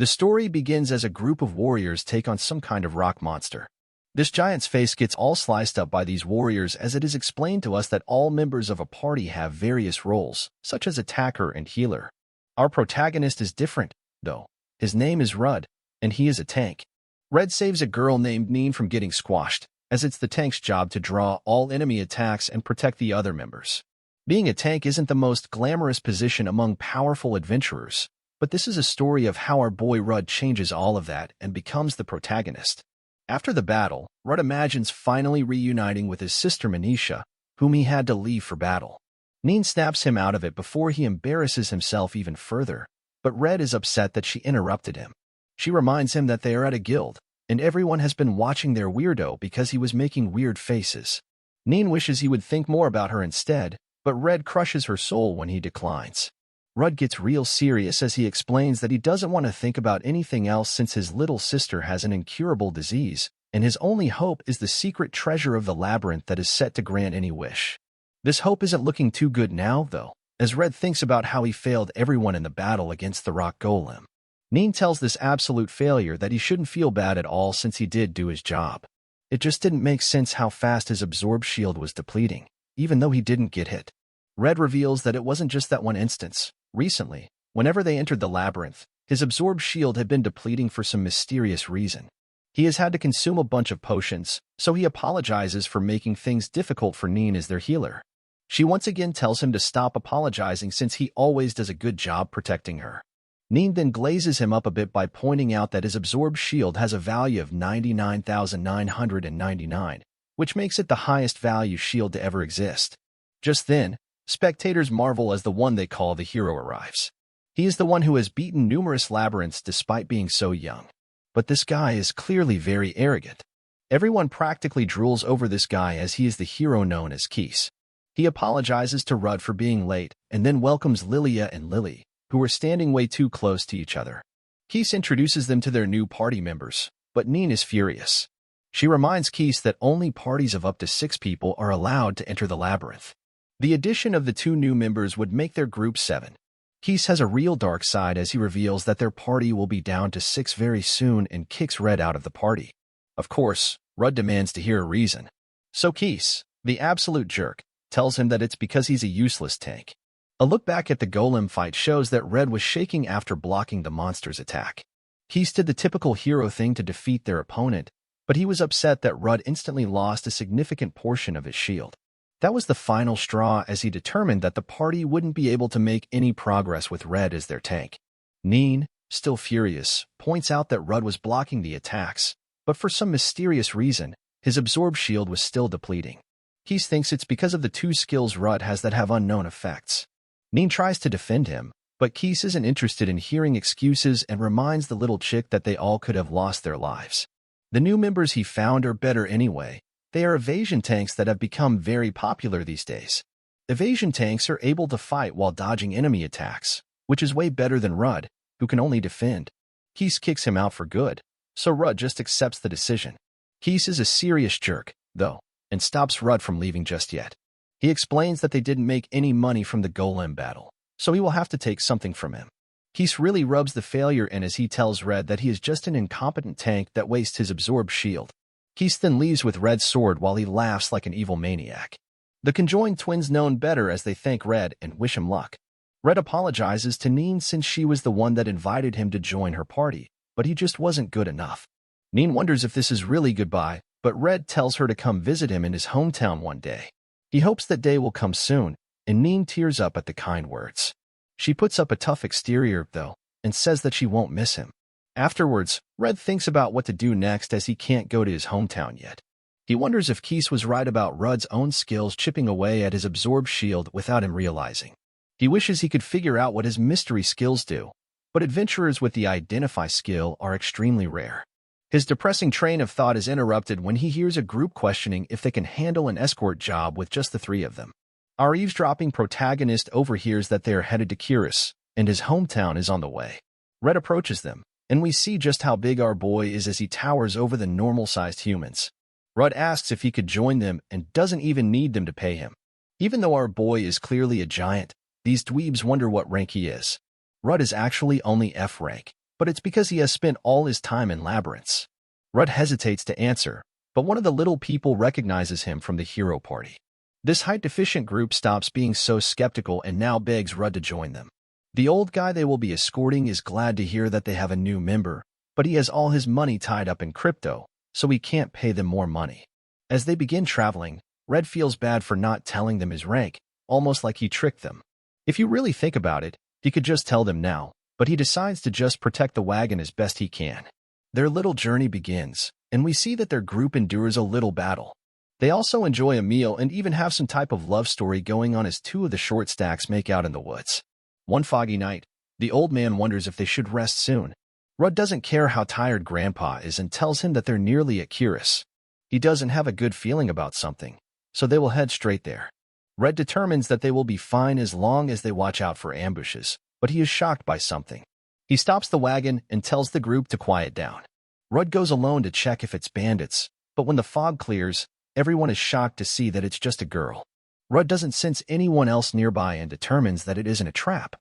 The story begins as a group of warriors take on some kind of rock monster. This giant's face gets all sliced up by these warriors, as it is explained to us that all members of a party have various roles, such as attacker and healer. Our protagonist is different, though. His name is Rudd, and he is a tank. Red saves a girl named Neen from getting squashed, as it's the tank's job to draw all enemy attacks and protect the other members. Being a tank isn't the most glamorous position among powerful adventurers, but this is a story of how our boy Rudd changes all of that and becomes the protagonist. After the battle, Rudd imagines finally reuniting with his sister Manisha, whom he had to leave for battle. Neen snaps him out of it before he embarrasses himself even further, but Red is upset that she interrupted him. She reminds him that they are at a guild, and everyone has been watching their weirdo because he was making weird faces. Neen wishes he would think more about her instead, but Red crushes her soul when he declines. Rudd gets real serious as he explains that he doesn't want to think about anything else since his little sister has an incurable disease, and his only hope is the secret treasure of the labyrinth that is set to grant any wish. This hope isn't looking too good now, though, as Red thinks about how he failed everyone in the battle against the rock golem. Neen tells this absolute failure that he shouldn't feel bad at all since he did do his job. It just didn't make sense how fast his absorb shield was depleting, even though he didn't get hit. Red reveals that it wasn't just that one instance. Recently, whenever they entered the labyrinth, his absorb shield had been depleting for some mysterious reason. He has had to consume a bunch of potions, so he apologizes for making things difficult for Neen as their healer. She once again tells him to stop apologizing since he always does a good job protecting her. Neen then glazes him up a bit by pointing out that his absorb shield has a value of 99,999, which makes it the highest value shield to ever exist. Just then, spectators marvel as the one they call the hero arrives. He is the one who has beaten numerous labyrinths despite being so young. But this guy is clearly very arrogant. Everyone practically drools over this guy as he is the hero known as Keese. He apologizes to Rudd for being late and then welcomes Lilia and Lily, who are standing way too close to each other. Keese introduces them to their new party members, but Neen is furious. She reminds Keese that only parties of up to 6 people are allowed to enter the labyrinth. The addition of the 2 new members would make their group 7. Keese has a real dark side as he reveals that their party will be down to 6 very soon and kicks Red out of the party. Of course, Rudd demands to hear a reason. So Keese, the absolute jerk, tells him that it's because he's a useless tank. A look back at the golem fight shows that Red was shaking after blocking the monster's attack. Keese did the typical hero thing to defeat their opponent, but he was upset that Rudd instantly lost a significant portion of his shield. That was the final straw as he determined that the party wouldn't be able to make any progress with Red as their tank. Neen, still furious, points out that Rudd was blocking the attacks, but for some mysterious reason, his absorb shield was still depleting. Keese thinks it's because of the 2 skills Rudd has that have unknown effects. Neen tries to defend him, but Keese isn't interested in hearing excuses and reminds the little chick that they all could have lost their lives. The new members he found are better anyway. They are evasion tanks that have become very popular these days. Evasion tanks are able to fight while dodging enemy attacks, which is way better than Rudd, who can only defend. Keese kicks him out for good, so Rudd just accepts the decision. Keese is a serious jerk, though, and stops Rudd from leaving just yet. He explains that they didn't make any money from the golem battle, so he will have to take something from him. Keese really rubs the failure in as he tells Red that he is just an incompetent tank that wastes his absorb shield. Keese then leaves with Red's sword while he laughs like an evil maniac. The conjoined twins known better as they thank Red and wish him luck. Red apologizes to Neen since she was the one that invited him to join her party, but he just wasn't good enough. Neen wonders if this is really goodbye, but Red tells her to come visit him in his hometown one day. He hopes that day will come soon, and Neen tears up at the kind words. She puts up a tough exterior, though, and says that she won't miss him. Afterwards, Red thinks about what to do next as he can't go to his hometown yet. He wonders if Keese was right about Rudd's own skills chipping away at his absorb shield without him realizing. He wishes he could figure out what his mystery skills do, but adventurers with the identify skill are extremely rare. His depressing train of thought is interrupted when he hears a group questioning if they can handle an escort job with just the 3 of them. Our eavesdropping protagonist overhears that they are headed to Cyrus, and his hometown is on the way. Red approaches them, and we see just how big our boy is as he towers over the normal-sized humans. Rudd asks if he could join them and doesn't even need them to pay him. Even though our boy is clearly a giant, these dweebs wonder what rank he is. Rudd is actually only F rank, but it's because he has spent all his time in labyrinths. Rudd hesitates to answer, but one of the little people recognizes him from the hero party. This height-deficient group stops being so skeptical and now begs Rudd to join them. The old guy they will be escorting is glad to hear that they have a new member, but he has all his money tied up in crypto, so he can't pay them more money. As they begin traveling, Red feels bad for not telling them his rank, almost like he tricked them. If you really think about it, he could just tell them now, but he decides to just protect the wagon as best he can. Their little journey begins, and we see that their group endures a little battle. They also enjoy a meal and even have some type of love story going on as two of the short stacks make out in the woods. One foggy night, the old man wonders if they should rest soon. Rudd doesn't care how tired Grandpa is and tells him that they're nearly at Curious. He doesn't have a good feeling about something, so they will head straight there. Red determines that they will be fine as long as they watch out for ambushes, but he is shocked by something. He stops the wagon and tells the group to quiet down. Rudd goes alone to check if it's bandits, but when the fog clears, everyone is shocked to see that it's just a girl. Rudd doesn't sense anyone else nearby and determines that it isn't a trap.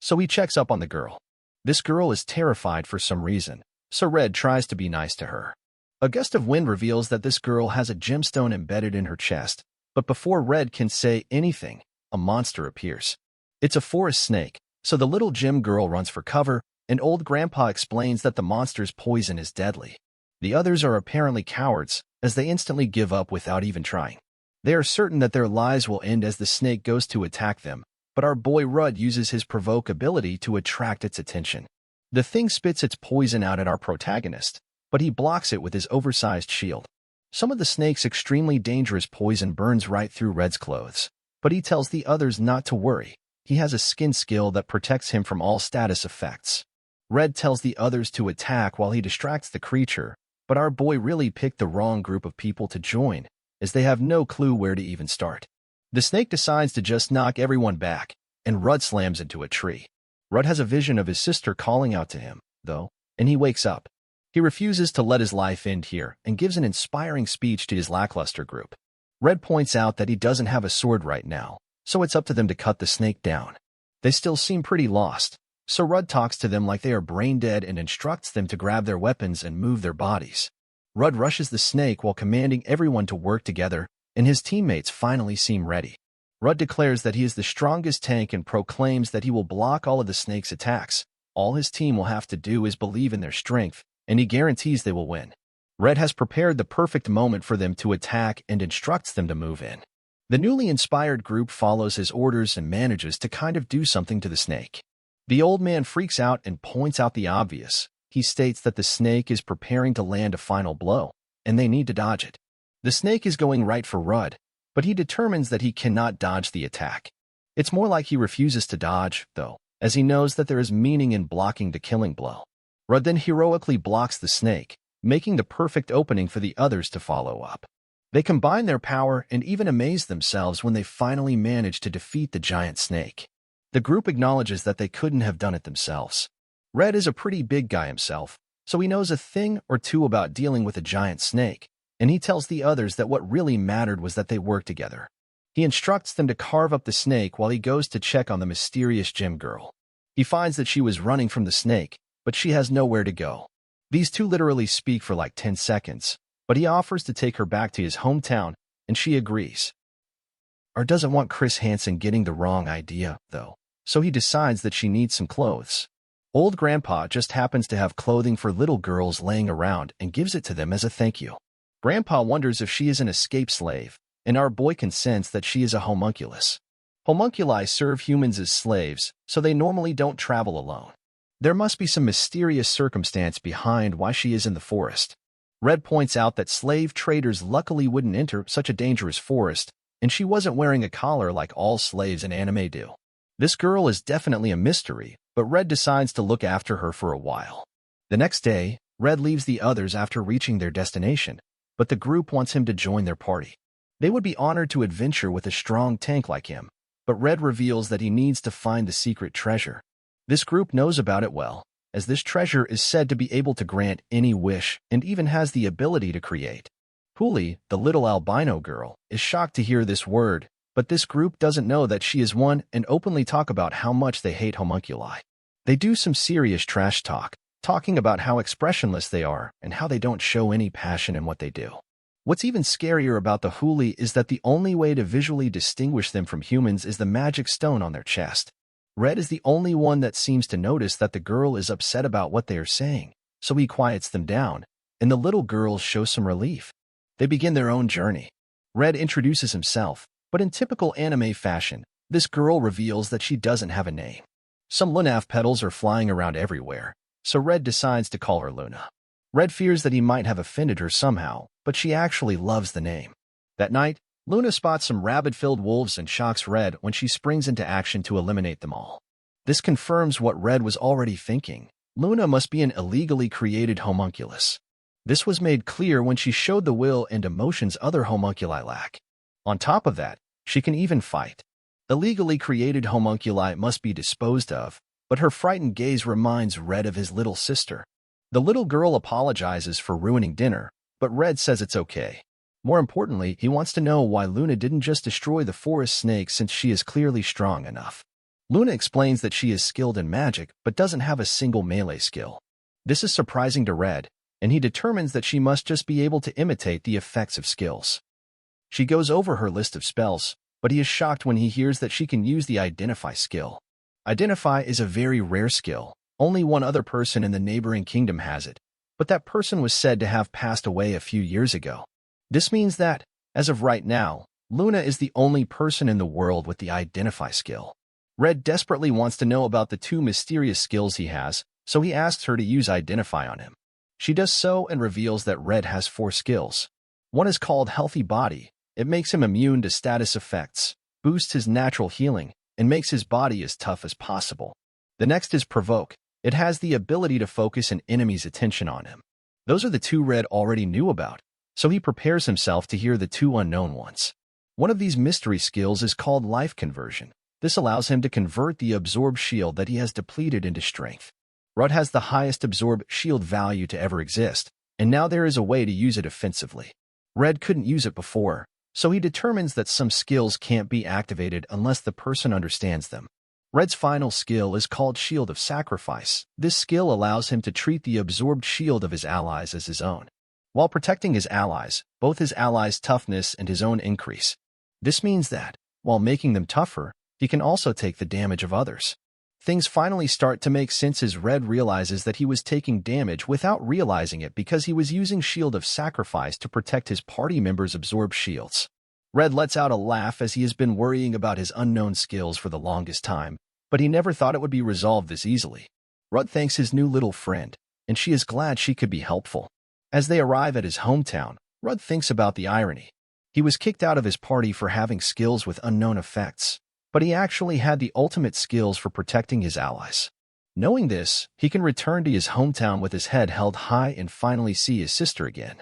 So he checks up on the girl. This girl is terrified for some reason, so Red tries to be nice to her. A gust of wind reveals that this girl has a gemstone embedded in her chest, but before Red can say anything, a monster appears. It's a forest snake, so the little gem girl runs for cover, and old Grandpa explains that the monster's poison is deadly. The others are apparently cowards, as they instantly give up without even trying. They are certain that their lives will end as the snake goes to attack them, but our boy Rudd uses his provoke ability to attract its attention. The thing spits its poison out at our protagonist, but he blocks it with his oversized shield. Some of the snake's extremely dangerous poison burns right through Red's clothes, but he tells the others not to worry. He has a skin skill that protects him from all status effects. Red tells the others to attack while he distracts the creature, but our boy really picked the wrong group of people to join, as they have no clue where to even start. The snake decides to just knock everyone back, and Rudd slams into a tree. Rudd has a vision of his sister calling out to him, though, and he wakes up. He refuses to let his life end here and gives an inspiring speech to his lackluster group. Red points out that he doesn't have a sword right now, so it's up to them to cut the snake down. They still seem pretty lost, so Rudd talks to them like they are brain dead and instructs them to grab their weapons and move their bodies. Rudd rushes the snake while commanding everyone to work together, and his teammates finally seem ready. Rudd declares that he is the strongest tank and proclaims that he will block all of the snake's attacks. All his team will have to do is believe in their strength, and he guarantees they will win. Red has prepared the perfect moment for them to attack and instructs them to move in. The newly inspired group follows his orders and manages to kind of do something to the snake. The old man freaks out and points out the obvious. He states that the snake is preparing to land a final blow, and they need to dodge it. The snake is going right for Rudd, but he determines that he cannot dodge the attack. It's more like he refuses to dodge, though, as he knows that there is meaning in blocking the killing blow. Rudd then heroically blocks the snake, making the perfect opening for the others to follow up. They combine their power and even amaze themselves when they finally manage to defeat the giant snake. The group acknowledges that they couldn't have done it themselves. Red is a pretty big guy himself, so he knows a thing or two about dealing with a giant snake, and he tells the others that what really mattered was that they work together. He instructs them to carve up the snake while he goes to check on the mysterious gem girl. He finds that she was running from the snake, but she has nowhere to go. These two literally speak for like 10 seconds, but he offers to take her back to his hometown, and she agrees. Or doesn't want Chris Hansen getting the wrong idea, though, so he decides that she needs some clothes. Old Grandpa just happens to have clothing for little girls laying around and gives it to them as a thank you. Grandpa wonders if she is an escaped slave, and our boy can sense that she is a homunculus. Homunculi serve humans as slaves, so they normally don't travel alone. There must be some mysterious circumstance behind why she is in the forest. Red points out that slave traders luckily wouldn't enter such a dangerous forest, and she wasn't wearing a collar like all slaves in anime do. This girl is definitely a mystery, but Red decides to look after her for a while. The next day, Red leaves the others after reaching their destination, but the group wants him to join their party. They would be honored to adventure with a strong tank like him, but Red reveals that he needs to find the secret treasure. This group knows about it well, as this treasure is said to be able to grant any wish and even has the ability to create. Huli, the little albino girl, is shocked to hear this word, but this group doesn't know that she is one and openly talk about how much they hate homunculi. They do some serious trash talk, talking about how expressionless they are and how they don't show any passion in what they do. What's even scarier about the huli is that the only way to visually distinguish them from humans is the magic stone on their chest. Red is the only one that seems to notice that the girl is upset about what they are saying, so he quiets them down, and the little girls show some relief. They begin their own journey. Red introduces himself, but in typical anime fashion, this girl reveals that she doesn't have a name. Some Lunaf petals are flying around everywhere, so Red decides to call her Luna. Red fears that he might have offended her somehow, but she actually loves the name. That night, Luna spots some rabid-filled wolves and shocks Red when she springs into action to eliminate them all. This confirms what Red was already thinking. Luna must be an illegally created homunculus. This was made clear when she showed the will and emotions other homunculi lack. On top of that, she can even fight. Illegally created homunculi must be disposed of, but her frightened gaze reminds Red of his little sister. The little girl apologizes for ruining dinner, but Red says it's okay. More importantly, he wants to know why Luna didn't just destroy the forest snake since she is clearly strong enough. Luna explains that she is skilled in magic but doesn't have a single melee skill. This is surprising to Red, and he determines that she must just be able to imitate the effects of skills. She goes over her list of spells, but he is shocked when he hears that she can use the Identify skill. Identify is a very rare skill. Only one other person in the neighboring kingdom has it, but that person was said to have passed away a few years ago. This means that, as of right now, Luna is the only person in the world with the Identify skill. Red desperately wants to know about the two mysterious skills he has, so he asks her to use Identify on him. She does so and reveals that Red has 4 skills. One is called Healthy Body. It makes him immune to status effects, boosts his natural healing, and makes his body as tough as possible. The next is Provoke. It has the ability to focus an enemy's attention on him. Those are the 2 Red already knew about, so he prepares himself to hear the 2 unknown ones. One of these mystery skills is called Life Conversion. This allows him to convert the absorbed shield that he has depleted into strength. Red has the highest absorbed shield value to ever exist, and now there is a way to use it offensively. Red couldn't use it before, so he determines that some skills can't be activated unless the person understands them. Red's final skill is called Shield of Sacrifice. This skill allows him to treat the absorbed shield of his allies as his own. While protecting his allies, both his allies' toughness and his own increase. This means that, while making them tougher, he can also take the damage of others. Things finally start to make sense as Red realizes that he was taking damage without realizing it because he was using Shield of Sacrifice to protect his party members' absorbed shields. Red lets out a laugh as he has been worrying about his unknown skills for the longest time, but he never thought it would be resolved this easily. Red thanks his new little friend, and she is glad she could be helpful. As they arrive at his hometown, Red thinks about the irony. He was kicked out of his party for having skills with unknown effects, but he actually had the ultimate skills for protecting his allies. Knowing this, he can return to his hometown with his head held high and finally see his sister again.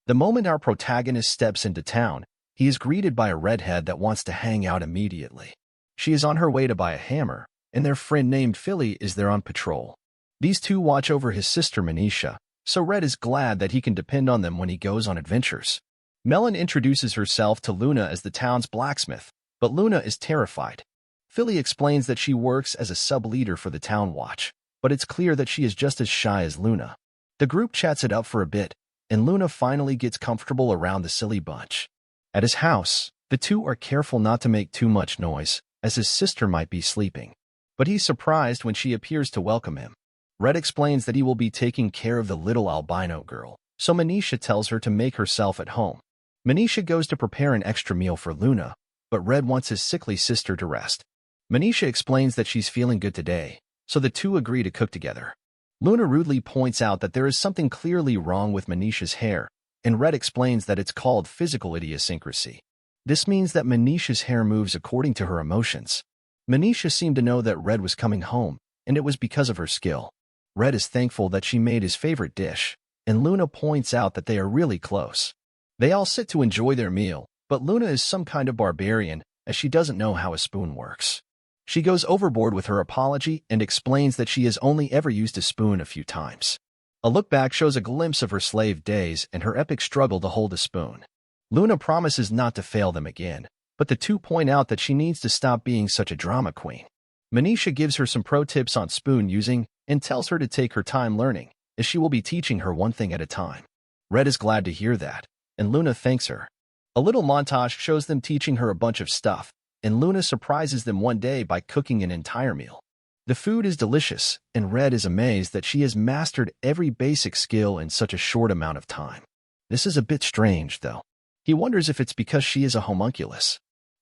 The moment our protagonist steps into town, he is greeted by a redhead that wants to hang out immediately. She is on her way to buy a hammer, and their friend named Philly is there on patrol. These 2 watch over his sister Manisha, so Red is glad that he can depend on them when he goes on adventures. Melon introduces herself to Luna as the town's blacksmith, but Luna is terrified. Philly explains that she works as a sub-leader for the town watch, but it's clear that she is just as shy as Luna. The group chats it up for a bit, and Luna finally gets comfortable around the silly bunch. At his house, the 2 are careful not to make too much noise, as his sister might be sleeping. But he's surprised when she appears to welcome him. Red explains that he will be taking care of the little albino girl, so Manisha tells her to make herself at home. Manisha goes to prepare an extra meal for Luna, but Red wants his sickly sister to rest. Manisha explains that she's feeling good today, so the 2 agree to cook together. Luna rudely points out that there is something clearly wrong with Manisha's hair, and Red explains that it's called physical idiosyncrasy. This means that Manisha's hair moves according to her emotions. Manisha seemed to know that Red was coming home, and it was because of her skill. Red is thankful that she made his favorite dish, and Luna points out that they are really close. They all sit to enjoy their meal, but Luna is some kind of barbarian, as she doesn't know how a spoon works. She goes overboard with her apology and explains that she has only ever used a spoon a few times. A look back shows a glimpse of her slave days and her epic struggle to hold a spoon. Luna promises not to fail them again, but the 2 point out that she needs to stop being such a drama queen. Manisha gives her some pro tips on spoon using, and tells her to take her time learning, as she will be teaching her one thing at a time. Red is glad to hear that, and Luna thanks her. A little montage shows them teaching her a bunch of stuff, and Luna surprises them one day by cooking an entire meal. The food is delicious, and Red is amazed that she has mastered every basic skill in such a short amount of time. This is a bit strange, though. He wonders if it's because she is a homunculus.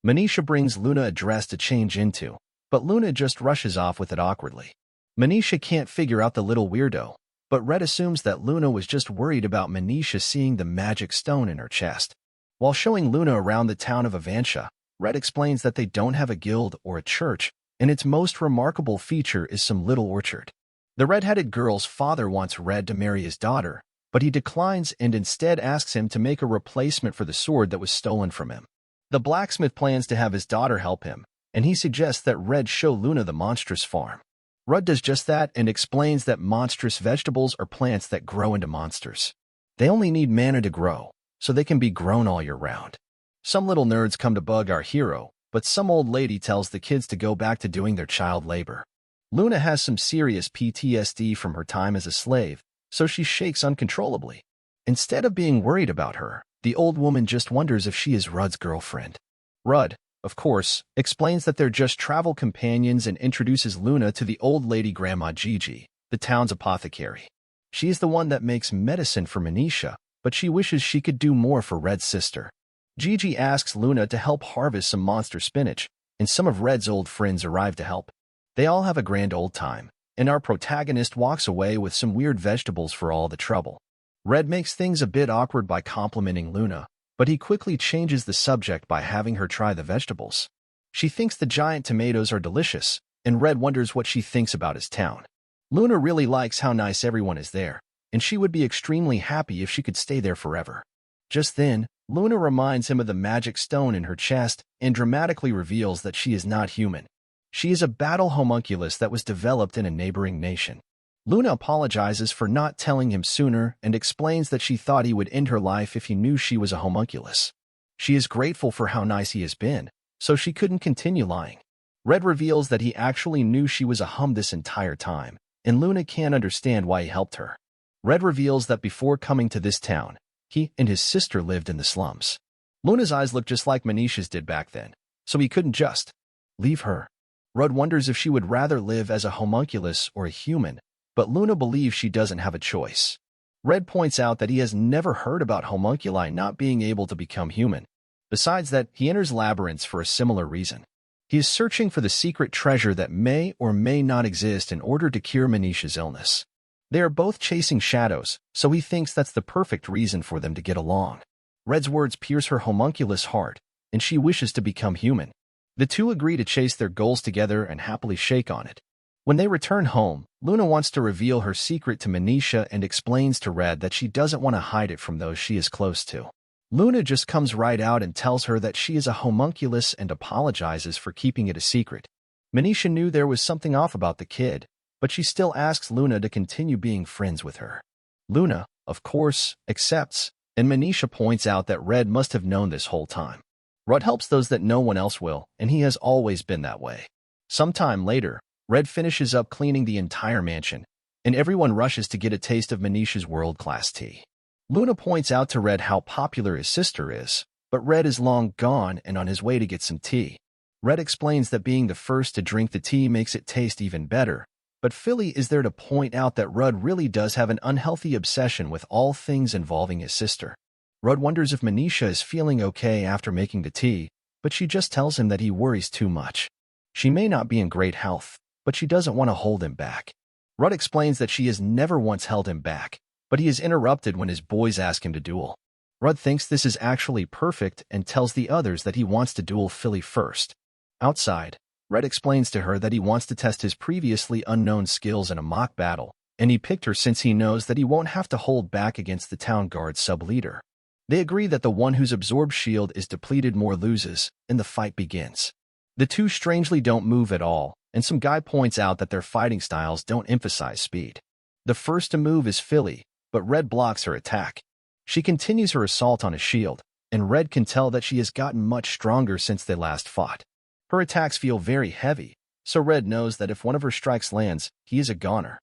Manisha brings Luna a dress to change into, but Luna just rushes off with it awkwardly. Manisha can't figure out the little weirdo, but Red assumes that Luna was just worried about Manisha seeing the magic stone in her chest. While showing Luna around the town of Avansha, Red explains that they don't have a guild or a church, and its most remarkable feature is some little orchard. The red-headed girl's father wants Red to marry his daughter, but he declines and instead asks him to make a replacement for the sword that was stolen from him. The blacksmith plans to have his daughter help him, and he suggests that Red show Luna the monstrous farm. Red does just that and explains that monstrous vegetables are plants that grow into monsters. They only need mana to grow, so they can be grown all year round. Some little nerds come to bug our hero, but some old lady tells the kids to go back to doing their child labor. Luna has some serious PTSD from her time as a slave, so she shakes uncontrollably. Instead of being worried about her, the old woman just wonders if she is Rudd's girlfriend. Rudd, of course, explains that they're just travel companions and introduces Luna to the old lady Grandma Gigi, the town's apothecary. She is the one that makes medicine for Manisha, but she wishes she could do more for Red's sister. Gigi asks Luna to help harvest some monster spinach, and some of Red's old friends arrive to help. They all have a grand old time, and our protagonist walks away with some weird vegetables for all the trouble. Red makes things a bit awkward by complimenting Luna, but he quickly changes the subject by having her try the vegetables. She thinks the giant tomatoes are delicious, and Red wonders what she thinks about his town. Luna really likes how nice everyone is there, and she would be extremely happy if she could stay there forever. Just then, Luna reminds him of the magic stone in her chest and dramatically reveals that she is not human. She is a battle homunculus that was developed in a neighboring nation. Luna apologizes for not telling him sooner and explains that she thought he would end her life if he knew she was a homunculus. She is grateful for how nice he has been, so she couldn't continue lying. Red reveals that he actually knew she was a hum this entire time, and Luna can't understand why he helped her. Red reveals that before coming to this town, he and his sister lived in the slums. Luna's eyes look just like Manisha's did back then, so he couldn't just leave her. Rudd wonders if she would rather live as a homunculus or a human, but Luna believes she doesn't have a choice. Red points out that he has never heard about homunculi not being able to become human. Besides that, he enters labyrinths for a similar reason. He is searching for the secret treasure that may or may not exist in order to cure Manisha's illness. They are both chasing shadows, so he thinks that's the perfect reason for them to get along. Red's words pierce her homunculus heart, and she wishes to become human. The two agree to chase their goals together and happily shake on it. When they return home, Luna wants to reveal her secret to Manisha and explains to Red that she doesn't want to hide it from those she is close to. Luna just comes right out and tells her that she is a homunculus and apologizes for keeping it a secret. Manisha knew there was something off about the kid, but she still asks Luna to continue being friends with her. Luna, of course, accepts, and Manisha points out that Red must have known this whole time. Red helps those that no one else will, and he has always been that way. Sometime later, Red finishes up cleaning the entire mansion, and everyone rushes to get a taste of Manisha's world-class tea. Luna points out to Red how popular his sister is, but Red is long gone and on his way to get some tea. Red explains that being the first to drink the tea makes it taste even better, but Philly is there to point out that Rudd really does have an unhealthy obsession with all things involving his sister. Rudd wonders if Manisha is feeling okay after making the tea, but she just tells him that he worries too much. She may not be in great health, but she doesn't want to hold him back. Rudd explains that she has never once held him back, but he is interrupted when his boys ask him to duel. Rudd thinks this is actually perfect and tells the others that he wants to duel Philly first. Outside, Red explains to her that he wants to test his previously unknown skills in a mock battle, and he picked her since he knows that he won't have to hold back against the town guard sub-leader. They agree that the one whose absorbed shield is depleted more loses, and the fight begins. The two strangely don't move at all, and some guy points out that their fighting styles don't emphasize speed. The first to move is Philly, but Red blocks her attack. She continues her assault on his shield, and Red can tell that she has gotten much stronger since they last fought. Her attacks feel very heavy, so Red knows that if one of her strikes lands, he is a goner.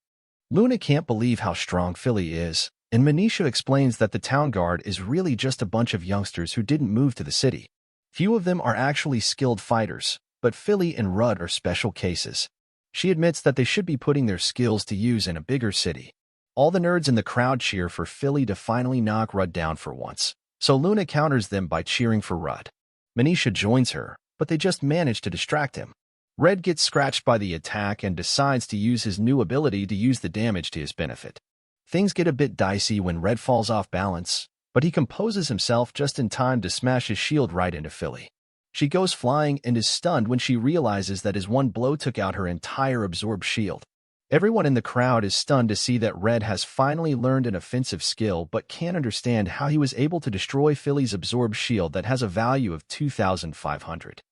Luna can't believe how strong Philly is, and Manisha explains that the town guard is really just a bunch of youngsters who didn't move to the city. Few of them are actually skilled fighters, but Philly and Rudd are special cases. She admits that they should be putting their skills to use in a bigger city. All the nerds in the crowd cheer for Philly to finally knock Rudd down for once, so Luna counters them by cheering for Rudd. Manisha joins her, but they just manage to distract him. Red gets scratched by the attack and decides to use his new ability to use the damage to his benefit. Things get a bit dicey when Red falls off balance, but he composes himself just in time to smash his shield right into Philly. She goes flying and is stunned when she realizes that his one blow took out her entire absorbed shield. Everyone in the crowd is stunned to see that Red has finally learned an offensive skill but can't understand how he was able to destroy Philly's absorbed shield that has a value of 2,500.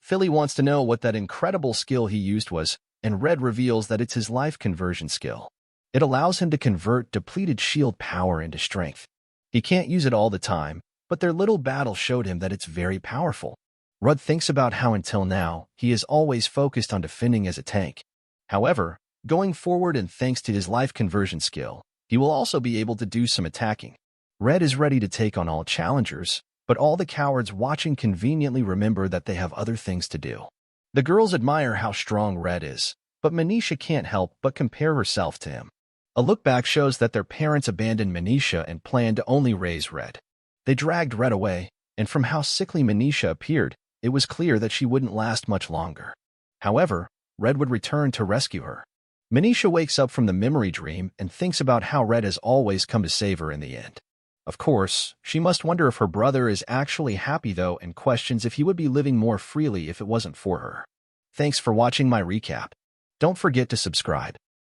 Philly wants to know what that incredible skill he used was, and Red reveals that it's his life conversion skill. It allows him to convert depleted shield power into strength. He can't use it all the time, but their little battle showed him that it's very powerful. Rudd thinks about how until now, he is always focused on defending as a tank. However, going forward and thanks to his life conversion skill, he will also be able to do some attacking. Red is ready to take on all challengers, but all the cowards watching conveniently remember that they have other things to do. The girls admire how strong Red is, but Manisha can't help but compare herself to him. A look back shows that their parents abandoned Manisha and planned to only raise Red. They dragged Red away, and from how sickly Manisha appeared, it was clear that she wouldn't last much longer. However, Red would return to rescue her. Manisha wakes up from the memory dream and thinks about how Red has always come to save her in the end. Of course, she must wonder if her brother is actually happy though and questions if he would be living more freely if it wasn't for her. Thanks for watching my recap. Don't forget to subscribe.